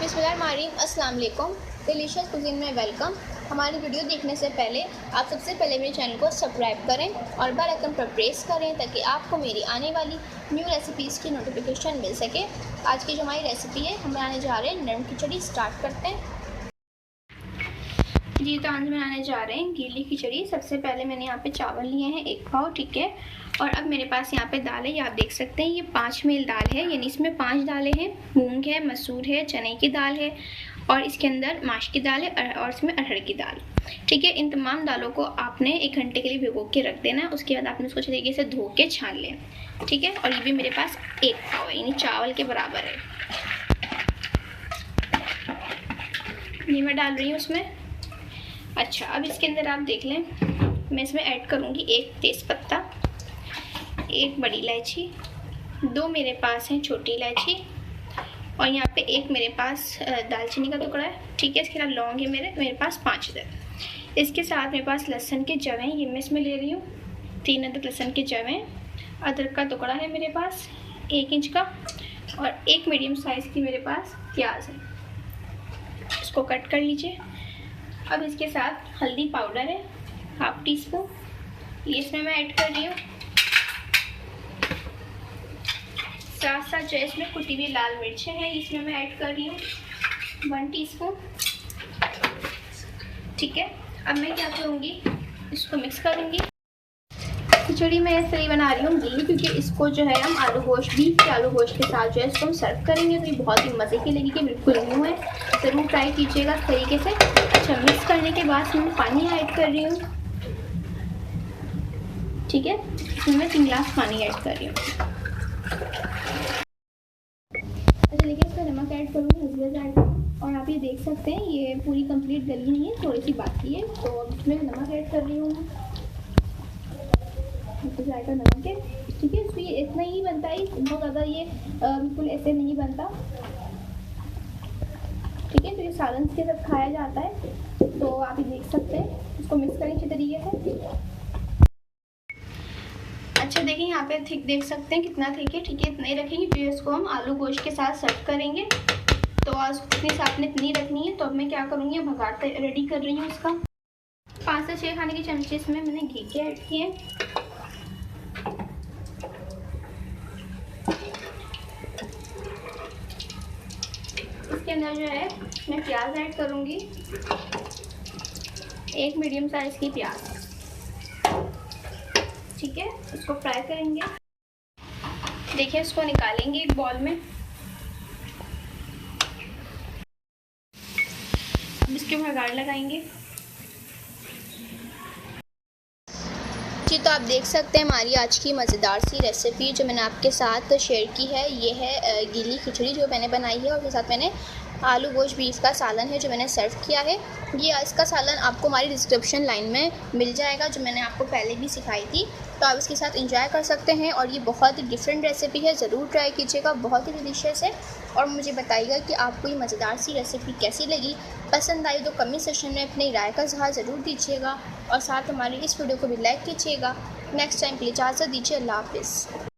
बिस्मिल्लाहिर्रहमानिर्रहीम, अस्सलाम वालेकुम। डिलीशियस कुज़ीन में वेलकम। हमारी वीडियो देखने से पहले आप सबसे पहले मेरे चैनल को सब्सक्राइब करें और बेल आइकन पर प्रेस करें ताकि आपको मेरी आने वाली न्यू रेसिपीज़ की नोटिफिकेशन मिल सके। आज की जो हमारी रेसिपी है, हम बनाने जा रहे हैं नरम खिचड़ी। स्टार्ट करते हैं जी। तो आज बनाने जा रहे हैं गीली खिचड़ी। सबसे पहले मैंने यहाँ पे चावल लिए हैं 1 पाव, ठीक है। और अब मेरे पास यहाँ पे दाल है, ये आप देख सकते हैं, ये 5 मेल दाल है, यानी इसमें 5 दालें हैं। मूंग है, मसूर है, चने की दाल है और इसके अंदर माश की दाल है और इसमें अरहर की दाल, ठीक है। इन तमाम दालों को आपने 1 घंटे के लिए भिगो के रख देना है। उसके बाद आपने उसको अच्छे तरीके से धो के छान लें, ठीक है। और ये भी मेरे पास 1 पाव है, यानी चावल के बराबर है। ये मैं डाल रही हूँ उसमें। अच्छा, अब इसके अंदर आप देख लें, मैं इसमें ऐड करूँगी 1 तेज़पत्ता, 1 बड़ी इलायची, 2 मेरे पास हैं छोटी इलायची और यहाँ पे 1 मेरे पास दालचीनी का टुकड़ा है, ठीक है। इसके अलावा लौंग है मेरे पास 5 अदरक। इसके साथ मेरे पास लहसुन के जवें, ये मैं इसमें ले रही हूँ 3 अदरक लहसुन के जवें। अदरक का टुकड़ा है मेरे पास 1 इंच का और 1 मीडियम साइज़ की मेरे पास प्याज है, इसको कट कर लीजिए। अब इसके साथ हल्दी पाउडर है 1/2 टीस्पून, ये इसमें मैं ऐड कर रही हूँ। साथ साथ जो है इसमें कुटी हुई लाल मिर्चें हैं, इसमें मैं ऐड कर रही हूँ 1 टीस्पून, ठीक है। अब मैं क्या करूँगी, इसको मिक्स करूँगी। खिचड़ी मैं इसलिए बना रही हूँ गीली, क्योंकि इसको जो है हम आलू गोश्त, बीफ के आलू गोश्त के साथ जो है इसको हम सर्व करेंगे, तो ये बहुत ही मज़े की लगेगी, बिल्कुल न्यू है। ज़रूर ट्राई कीजिएगा इस तरीके से। अच्छा, मिक्स करने के बाद मैं पानी ऐड कर रही हूँ, ठीक है। इसमें मैं 3 गिलास पानी ऐड कर रही हूँ। अच्छा, देखिए इसका नमक ऐड करूँगी, हल्दी ऐड करूँगी और आप ये देख सकते हैं ये पूरी कंप्लीट गली नहीं है, थोड़ी सी बाकी है, तो इसमें नमक ऐड कर रही हूँ। जाएगा नमक है, ठीक है। इसमें इतना ही बनता है, बहुत ज़्यादा ये बिल्कुल ऐसे नहीं बनता, ठीक है। तो ये सालन के साथ खाया जाता है, तो आप ये देख सकते हैं। इसको मिक्स करें अच्छे तरीके से। अच्छा, देखिए यहाँ पे थिक देख सकते हैं कितना थिक है, ठीक है। इतना ही रखेंगे, फिर इसको हम आलू गोश्त के साथ सर्व करेंगे। तो आज इतनी आपने इतनी रखनी है। तो अब मैं क्या करूँगी, भगाड़ रेडी कर रही हूँ इसका। 5 से 6 खाने के चमचे इसमें मैंने घी के ऐड किए हैं। इसके अंदर जो है मैं प्याज ऐड करूँगी, 1 मीडियम साइज़ की प्याज, ठीक है। इसको फ्राई करेंगे। देखिए, इसको निकालेंगे एक बॉल में। अब इसके भगाड़ लगाएंगे जी। तो आप देख सकते हैं हमारी आज की मज़ेदार सी रेसिपी जो मैंने आपके साथ शेयर की है, ये है गीली खिचड़ी जो मैंने बनाई है। और उसके साथ मैंने आलू गोश्त बीफ का सालन है जो मैंने सर्व किया है। ये इसका सालन आपको हमारी डिस्क्रिप्शन लाइन में मिल जाएगा, जो मैंने आपको पहले भी सिखाई थी, तो आप इसके साथ एंजॉय कर सकते हैं। और ये बहुत ही डिफरेंट रेसिपी है, ज़रूर ट्राई कीजिएगा, बहुत ही डिलीशियस है। और मुझे बताइएगा कि आपको ये मज़ेदार सी रेसिपी कैसी लगी। पसंद आई तो कमेंट सेक्शन में अपनी राय का इज़हार ज़रूर दीजिएगा और साथ हमारी इस वीडियो को भी लाइक कीजिएगा। नेक्स्ट टाइम के लिए इजाज़त दीजिए। अल्लाह हाफ़िज़।